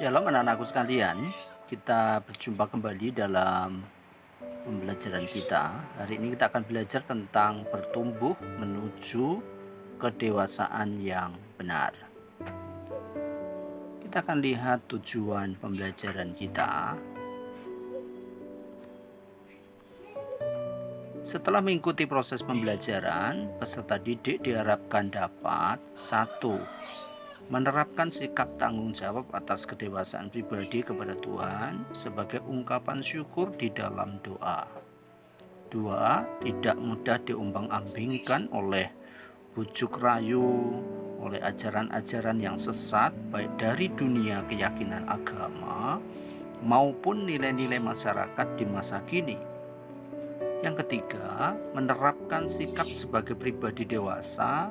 Shalom anak-anakku sekalian, kita berjumpa kembali dalam pembelajaran kita. Hari ini kita akan belajar tentang bertumbuh menuju kedewasaan yang benar. Kita akan lihat tujuan pembelajaran kita. Setelah mengikuti proses pembelajaran, peserta didik diharapkan dapat 1. Menerapkan sikap tanggung jawab atas kedewasaan pribadi kepada Tuhan sebagai ungkapan syukur di dalam doa. 2. Tidak mudah diombang-ambingkan oleh bujuk rayu, oleh ajaran-ajaran yang sesat, baik dari dunia keyakinan agama maupun nilai-nilai masyarakat di masa kini. Yang ketiga, menerapkan sikap sebagai pribadi dewasa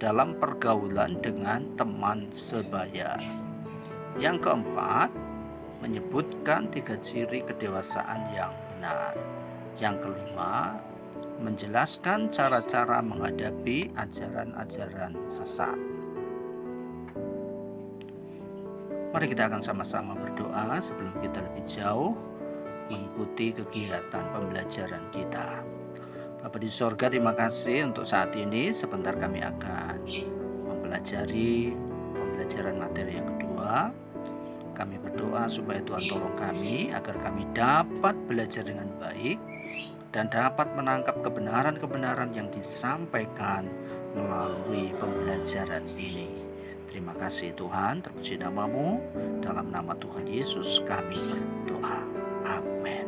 dalam pergaulan dengan teman sebaya. Yang keempat, menyebutkan 3 ciri kedewasaan yang benar. Yang kelima, menjelaskan cara-cara menghadapi ajaran-ajaran sesat. Mari kita akan sama-sama berdoa sebelum kita lebih jauh mengikuti kegiatan pembelajaran kita. Bapa di sorga, terima kasih untuk saat ini. Sebentar kami akan mempelajari pembelajaran materi yang kedua. Kami berdoa supaya Tuhan tolong kami agar kami dapat belajar dengan baik dan dapat menangkap kebenaran-kebenaran yang disampaikan melalui pembelajaran ini. Terima kasih Tuhan, terpuji nama-Mu. Dalam nama Tuhan Yesus kami berdoa. Amin.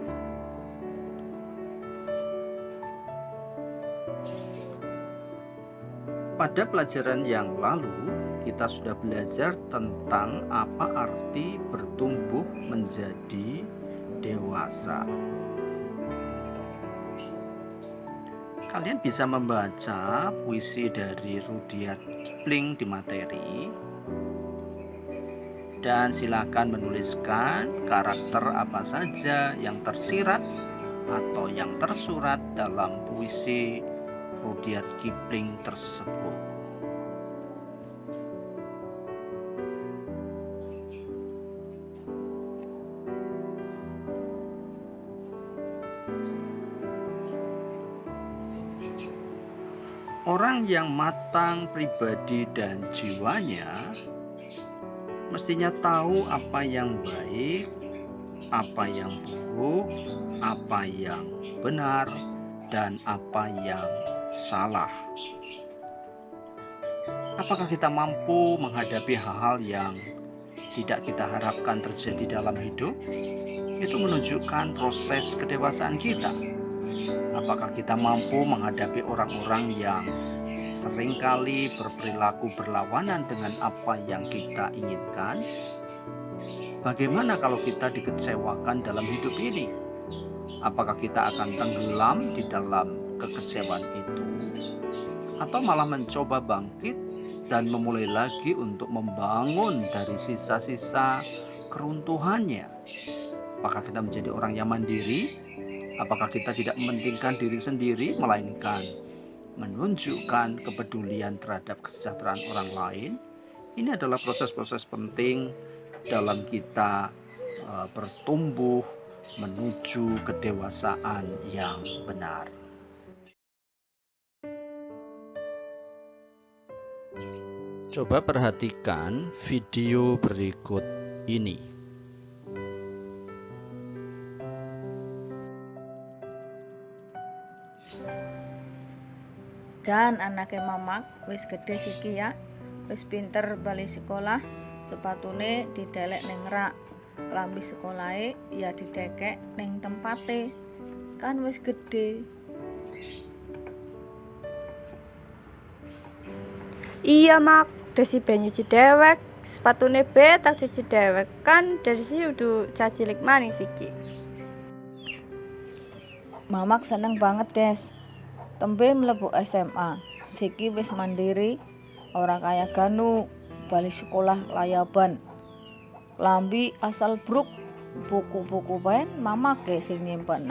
Pada pelajaran yang lalu, kita sudah belajar tentang apa arti bertumbuh menjadi dewasa. Kalian bisa membaca puisi dari Rudyard Kipling di materi. Dan silakan menuliskan karakter apa saja yang tersirat atau yang tersurat dalam puisi Rudyard Kipling tersebut. Orang yang matang pribadi dan jiwanya mestinya tahu apa yang baik, apa yang buruk, apa yang benar, dan apa yang salah. Apakah kita mampu menghadapi hal-hal yang tidak kita harapkan terjadi dalam hidup? Itu menunjukkan proses kedewasaan kita. Apakah kita mampu menghadapi orang-orang yang seringkali berperilaku berlawanan dengan apa yang kita inginkan? Bagaimana kalau kita dikecewakan dalam hidup ini? Apakah kita akan tenggelam di dalam kekecewaan itu? Atau malah mencoba bangkit dan memulai lagi untuk membangun dari sisa-sisa keruntuhannya? Apakah kita menjadi orang yang mandiri? Apakah kita tidak mementingkan diri sendiri, melainkan menunjukkan kepedulian terhadap kesejahteraan orang lain? Ini adalah proses-proses penting dalam kita bertumbuh menuju kedewasaan yang benar. Coba perhatikan video berikut ini. Jan anake mamak wis gede siki ya, wis pinter bali sekolah, sepatune didelek ning rak, klambi sekolahe ya didekek ning tempate, kan wis gede. Iya mak, desi be nyuci dewek, sepatune be tak cuci dewek, kan dari sini udah cacilik manis iki. Mamak seneng banget guys, tembe mlebu SMA, siki wis mandiri, orang kaya ganu, bali sekolah layaban, klambi asal bruk, buku-buku bae mamak ke sing nyimpen.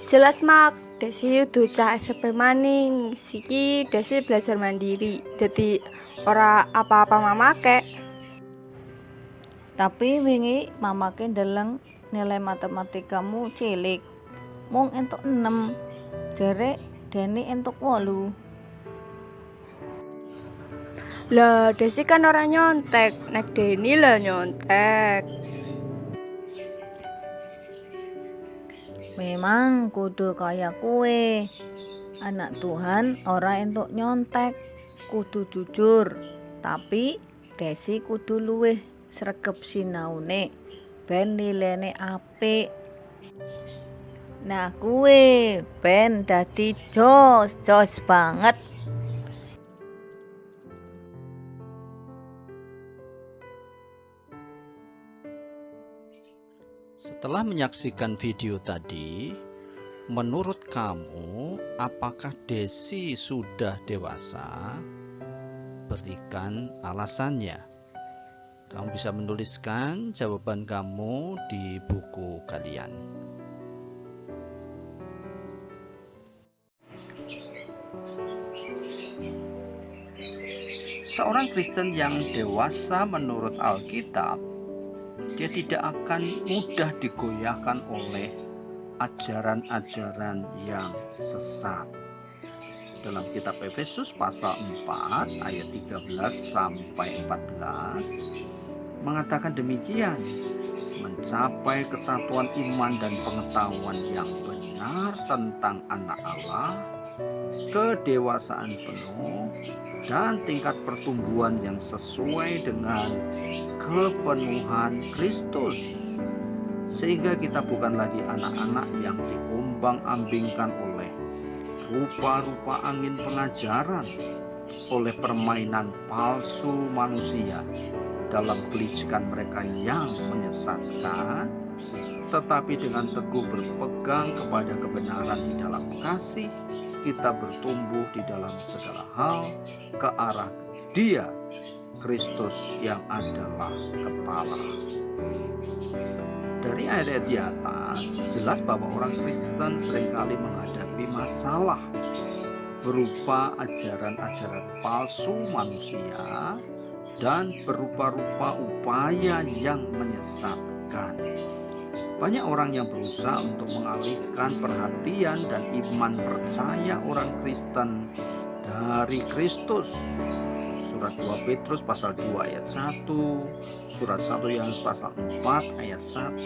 Jelas mak, Desi udah cah SMP maning. Siki Desi belajar mandiri. Jadi ora apa-apa mamake. Tapi wingi mamake ndeleng nilai matematikamu cilik. Mung entuk 6. Jere Deni entuk 8. Lah Desi kan ora nyontek, nek Deni lah nyontek. Memang kudu kaya kue. Anak Tuhan ora entuk nyontek, kudu jujur. Tapi Desi kudu luwih sregep sinaune ben nilene apik. Nah kue ben dadi jos banget. Setelah menyaksikan video tadi, menurut kamu apakah Desi sudah dewasa? Berikan alasannya. Kamu bisa menuliskan jawaban kamu di buku kalian. Seorang Kristen yang dewasa menurut Alkitab, dia tidak akan mudah digoyahkan oleh ajaran-ajaran yang sesat. Dalam kitab Efesus pasal 4 ayat 13 sampai 14 mengatakan demikian, mencapai kesatuan iman dan pengetahuan yang benar tentang anak Allah, kedewasaan penuh, dan tingkat pertumbuhan yang sesuai dengan kepenuhan Kristus, sehingga kita bukan lagi anak-anak yang diombang-ambingkan oleh rupa-rupa angin pengajaran, oleh permainan palsu manusia dalam kelicikan mereka yang menyesatkan, tetapi dengan teguh berpegang kepada kebenaran di dalam kasih, kita bertumbuh di dalam segala hal ke arah Dia, Kristus yang adalah kepala. Dari ayat di atas, jelas bahwa orang Kristen seringkali menghadapi masalah berupa ajaran-ajaran palsu manusia dan berupa-rupa upaya yang menyesatkan. Banyak orang yang berusaha untuk mengalihkan perhatian dan iman percaya orang Kristen dari Kristus. Surat 2 Petrus pasal 2 ayat 1, surat 1 Yohanes pasal 4 ayat 1,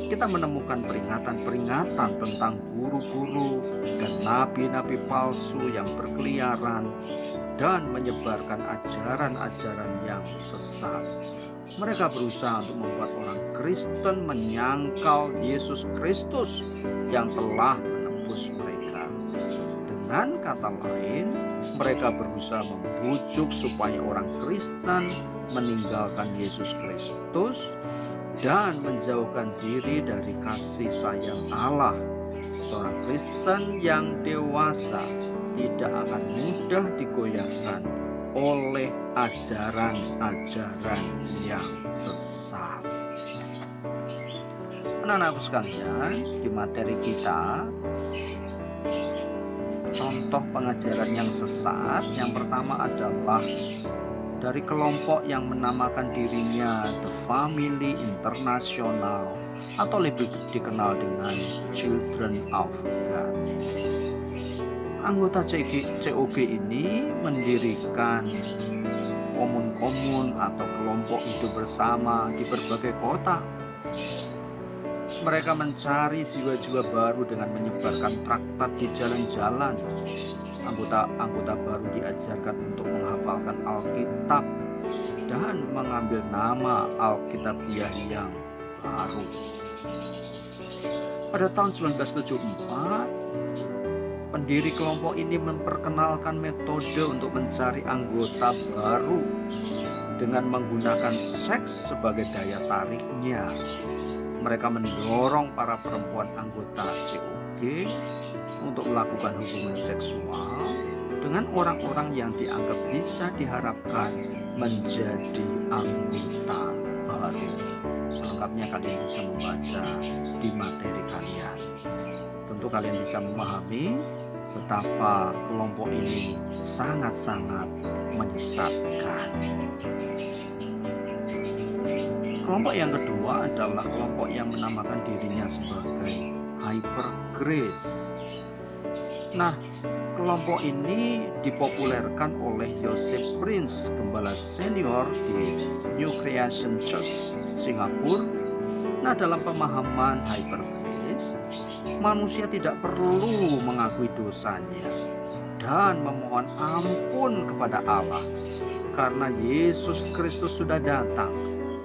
kita menemukan peringatan-peringatan tentang guru-guru dan nabi-nabi palsu yang berkeliaran dan menyebarkan ajaran-ajaran yang sesat. Mereka berusaha untuk membuat orang Kristen menyangkal Yesus Kristus yang telah menebus mereka. Dengan kata lain, mereka berusaha membujuk supaya orang Kristen meninggalkan Yesus Kristus dan menjauhkan diri dari kasih sayang Allah. Seorang Kristen yang dewasa tidak akan mudah digoyahkan oleh ajaran-ajaran yang sesat. Anak-anakku sekalian, di materi kita, contoh pengajaran yang sesat yang pertama adalah dari kelompok yang menamakan dirinya The Family International atau lebih dikenal dengan Children of God. Anggota COG ini mendirikan komun-komun atau kelompok hidup bersama di berbagai kota. Mereka mencari jiwa-jiwa baru dengan menyebarkan traktat di jalan-jalan. Anggota baru diajarkan untuk menghafalkan Alkitab dan mengambil nama Alkitabiah yang baru. Pada tahun 1974, pendiri kelompok ini memperkenalkan metode untuk mencari anggota baru dengan menggunakan seks sebagai daya tariknya. Mereka mendorong para perempuan anggota COG untuk melakukan hubungan seksual dengan orang-orang yang dianggap bisa diharapkan menjadi anggota baru. Selengkapnya kalian bisa membaca di materi kalian. Tentu kalian bisa memahami betapa kelompok ini sangat-sangat menyesatkan. Kelompok yang kedua adalah kelompok yang menamakan dirinya sebagai Hyper Grace. Nah, kelompok ini dipopulerkan oleh Joseph Prince, gembala senior di New Creation Church Singapura. Nah, dalam pemahaman Hyper Grace, manusia tidak perlu mengakui dosanya dan memohon ampun kepada Allah karena Yesus Kristus sudah datang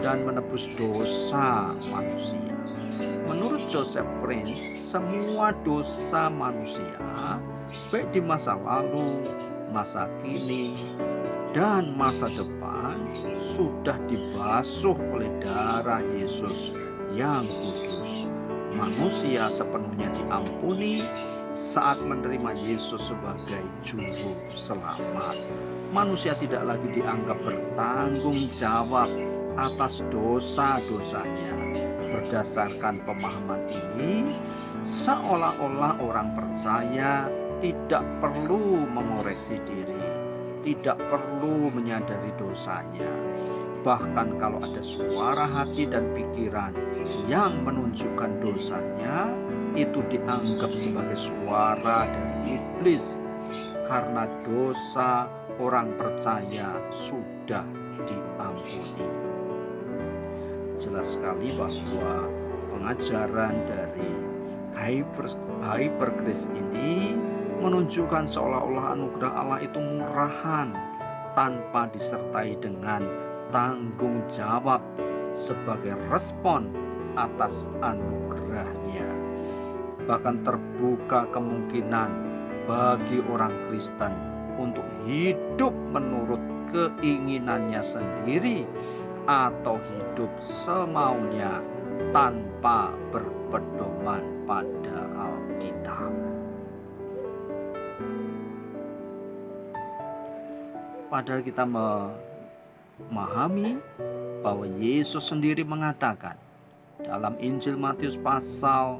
dan menebus dosa manusia. Menurut Joseph Prince, semua dosa manusia, baik di masa lalu, masa kini, dan masa depan, sudah dibasuh oleh darah Yesus yang kudus. Manusia sepenuhnya diampuni saat menerima Yesus sebagai juru selamat. Manusia tidak lagi dianggap bertanggung jawab atas dosa-dosanya. Berdasarkan pemahaman ini, seolah-olah orang percaya tidak perlu mengoreksi diri, tidak perlu menyadari dosanya. Bahkan kalau ada suara hati dan pikiran yang menunjukkan dosanya, itu dianggap sebagai suara dari iblis, karena dosa orang percaya sudah diampuni. Jelas sekali bahwa pengajaran dari Hyper Grace ini menunjukkan seolah-olah anugerah Allah itu murahan tanpa disertai dengan tanggung jawab sebagai respon atas anugerahnya. Bahkan terbuka kemungkinan bagi orang Kristen untuk hidup menurut keinginannya sendiri atau hidup semaunya tanpa berpedoman pada Alkitab. Padahal kita memahami bahwa Yesus sendiri mengatakan dalam Injil Matius pasal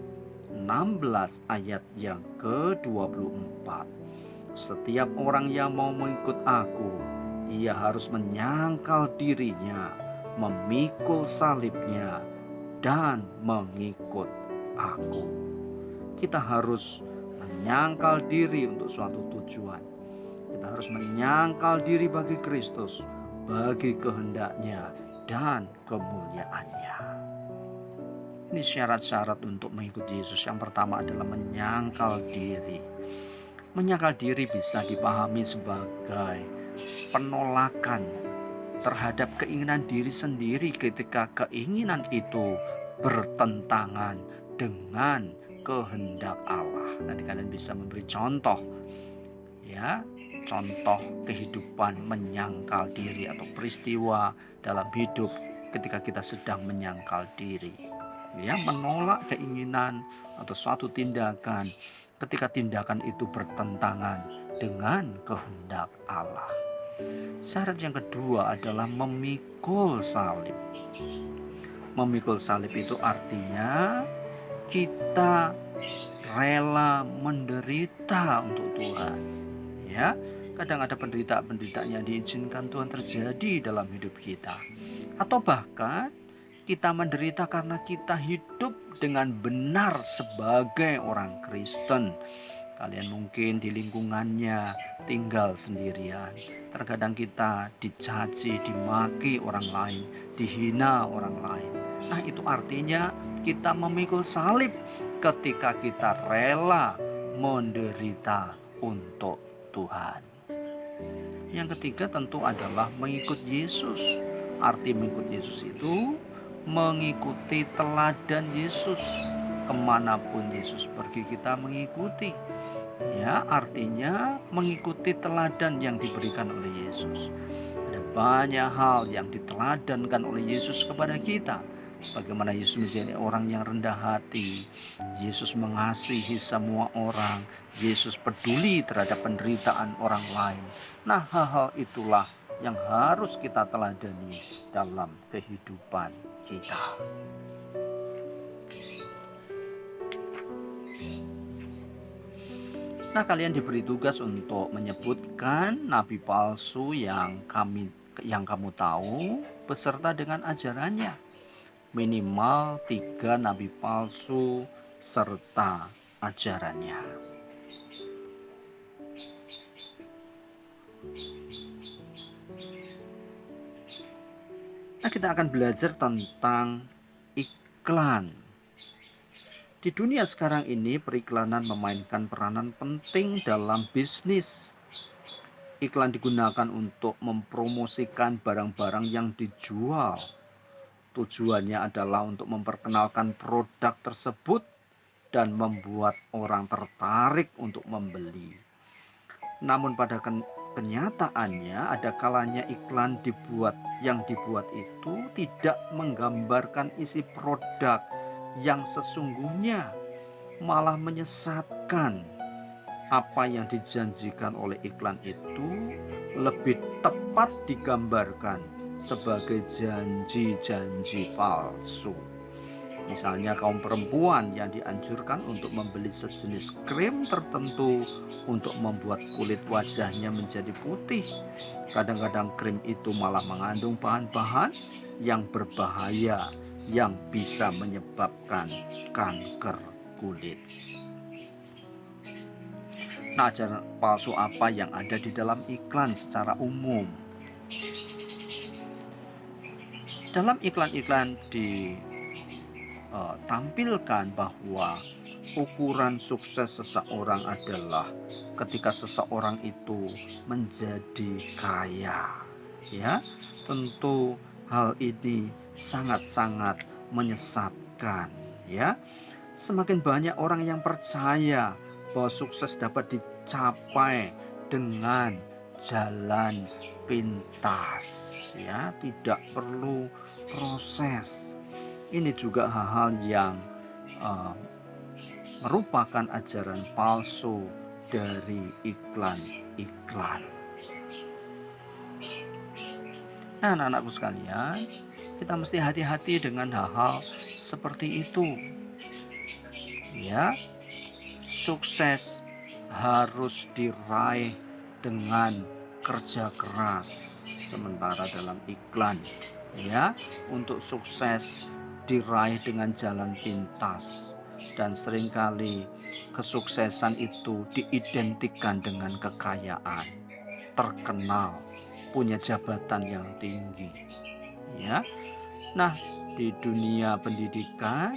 16 ayat yang ke-24, setiap orang yang mau mengikut aku, ia harus menyangkal dirinya, memikul salibnya, dan mengikut aku. Kita harus menyangkal diri untuk suatu tujuan. Kita harus menyangkal diri bagi Kristus, bagi kehendaknya dan kemuliaannya. Ini syarat-syarat untuk mengikuti Yesus. Yang pertama adalah menyangkal diri. Menyangkal diri bisa dipahami sebagai penolakan terhadap keinginan diri sendiri ketika keinginan itu bertentangan dengan kehendak Allah. Nanti kalian bisa memberi contoh, ya, contoh kehidupan menyangkal diri atau peristiwa dalam hidup ketika kita sedang menyangkal diri, ya, menolak keinginan atau suatu tindakan ketika tindakan itu bertentangan dengan kehendak Allah. Syarat yang kedua adalah memikul salib. Memikul salib itu artinya kita rela menderita untuk Tuhan. Ya, kadang ada penderitaan-penderitaan yang diizinkan Tuhan terjadi dalam hidup kita. Atau bahkan kita menderita karena kita hidup dengan benar sebagai orang Kristen. Kalian mungkin di lingkungannya tinggal sendirian. Terkadang kita dicaci, dimaki orang lain, dihina orang lain. Nah, itu artinya kita memikul salib ketika kita rela menderita untuk Tuhan. Yang ketiga tentu adalah mengikut Yesus. Arti mengikut Yesus itu mengikuti teladan Yesus. Kemanapun Yesus pergi kita mengikuti. Ya, artinya mengikuti teladan yang diberikan oleh Yesus. Ada banyak hal yang diteladankan oleh Yesus kepada kita. Bagaimana Yesus menjadi orang yang rendah hati. Yesus mengasihi semua orang. Yesus peduli terhadap penderitaan orang lain. Nah, hal-hal itulah yang harus kita teladani dalam kehidupan kita. Nah, kalian diberi tugas untuk menyebutkan nabi palsu yang kamu tahu beserta dengan ajarannya. Minimal 3 nabi palsu serta ajarannya. Nah, kita akan belajar tentang iklan. Di dunia sekarang ini, periklanan memainkan peranan penting dalam bisnis. Iklan digunakan untuk mempromosikan barang-barang yang dijual. Tujuannya adalah untuk memperkenalkan produk tersebut dan membuat orang tertarik untuk membeli. Namun pada kenyataannya ada kalanya iklan yang dibuat itu tidak menggambarkan isi produk yang sesungguhnya, malah menyesatkan. Apa yang dijanjikan oleh iklan itu lebih tepat digambarkan sebagai janji-janji palsu. Misalnya kaum perempuan yang dianjurkan untuk membeli sejenis krim tertentu untuk membuat kulit wajahnya menjadi putih. Kadang-kadang krim itu malah mengandung bahan-bahan yang berbahaya yang bisa menyebabkan kanker kulit. Nah, ajaran palsu apa yang ada di dalam iklan secara umum? Dalam iklan-iklan ditampilkan bahwa ukuran sukses seseorang adalah ketika seseorang itu menjadi kaya. Ya, tentu hal ini sangat-sangat menyesatkan, ya. Semakin banyak orang yang percaya bahwa sukses dapat dicapai dengan jalan pintas, ya, tidak perlu proses. Ini juga hal-hal yang merupakan ajaran palsu dari iklan-iklan. Nah, anak-anakku sekalian, kita mesti hati-hati dengan hal-hal seperti itu. Ya, sukses harus diraih dengan kerja keras. Sementara dalam iklan, ya, untuk sukses diraih dengan jalan pintas. Dan seringkali kesuksesan itu diidentikan dengan kekayaan, terkenal, punya jabatan yang tinggi. Ya. Nah, di dunia pendidikan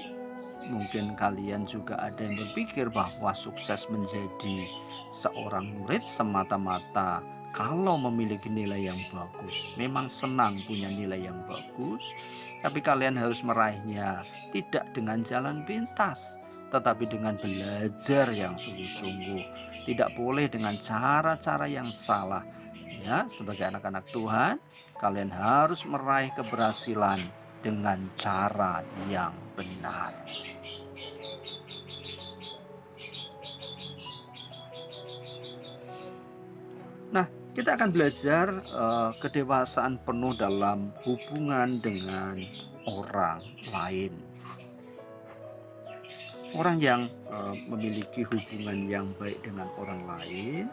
mungkin kalian juga ada yang berpikir bahwa sukses menjadi seorang murid semata-mata kalau memiliki nilai yang bagus. Memang senang punya nilai yang bagus, tapi kalian harus meraihnya tidak dengan jalan pintas, tetapi dengan belajar yang sungguh-sungguh. Tidak boleh dengan cara-cara yang salah. Ya, sebagai anak-anak Tuhan, kalian harus meraih keberhasilan dengan cara yang benar. Nah, kita akan belajar kedewasaan penuh dalam hubungan dengan orang lain. Orang yang memiliki hubungan yang baik dengan orang lain,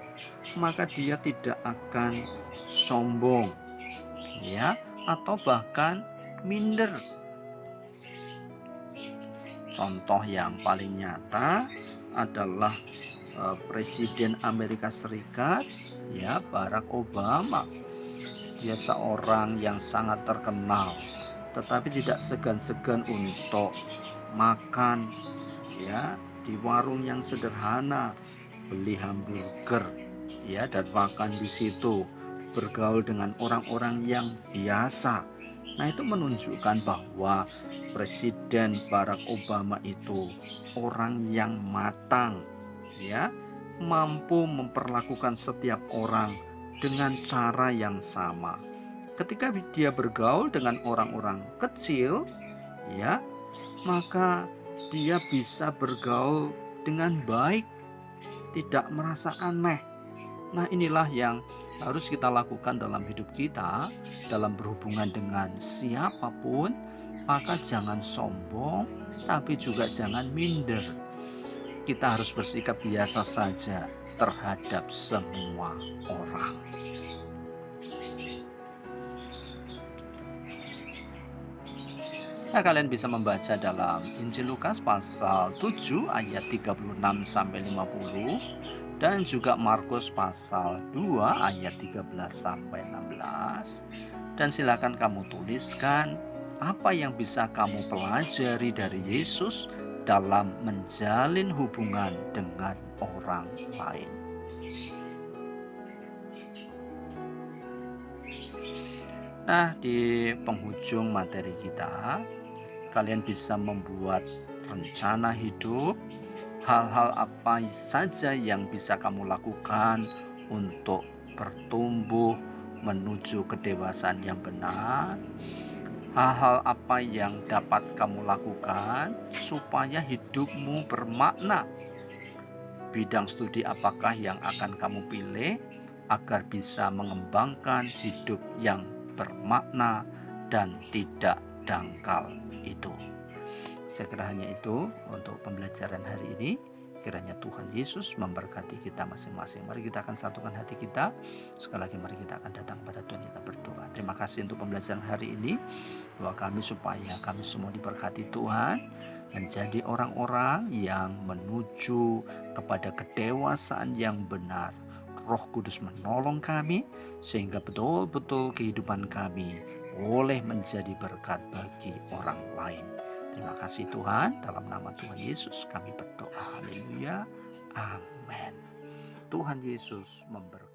maka dia tidak akan sombong, ya, atau bahkan minder. Contoh yang paling nyata adalah Presiden Amerika Serikat, ya, Barack Obama. Dia seorang yang sangat terkenal, tetapi tidak segan-segan untuk makan, ya, di warung yang sederhana, beli hamburger, ya, dan makan di situ, bergaul dengan orang-orang yang biasa. Nah, itu menunjukkan bahwa Presiden Barack Obama itu orang yang matang, ya, mampu memperlakukan setiap orang dengan cara yang sama. Ketika dia bergaul dengan orang-orang kecil, ya, maka dia bisa bergaul dengan baik, tidak merasa aneh. Nah, inilah yang harus kita lakukan dalam hidup kita, dalam berhubungan dengan siapapun. Maka jangan sombong, tapi juga jangan minder. Kita harus bersikap biasa saja, terhadap semua orang. Nah, kalian bisa membaca dalam Injil Lukas pasal 7 ayat 36 sampai 50 dan juga Markus pasal 2 ayat 13 sampai 16. Dan silakan kamu tuliskan apa yang bisa kamu pelajari dari Yesus dalam menjalin hubungan dengan orang lain. Nah, di penghujung materi kita, kalian bisa membuat rencana hidup, hal-hal apa saja yang bisa kamu lakukan untuk bertumbuh menuju kedewasaan yang benar, hal-hal apa yang dapat kamu lakukan supaya hidupmu bermakna, bidang studi apakah yang akan kamu pilih agar bisa mengembangkan hidup yang bermakna dan tidak dangkal itu. Saya kira hanya itu untuk pembelajaran hari ini. Kiranya Tuhan Yesus memberkati kita masing-masing. Mari kita akan satukan hati kita. Sekali lagi mari kita akan datang pada Tuhan, kita berdoa. Terima kasih untuk pembelajaran hari ini. Doa kami supaya kami semua diberkati Tuhan, menjadi orang-orang yang menuju kepada kedewasaan yang benar. Roh Kudus menolong kami sehingga betul-betul kehidupan kami boleh menjadi berkat bagi orang lain. Terima kasih Tuhan, dalam nama Tuhan Yesus kami berdoa. Haleluya. Amin. Tuhan Yesus memberkati.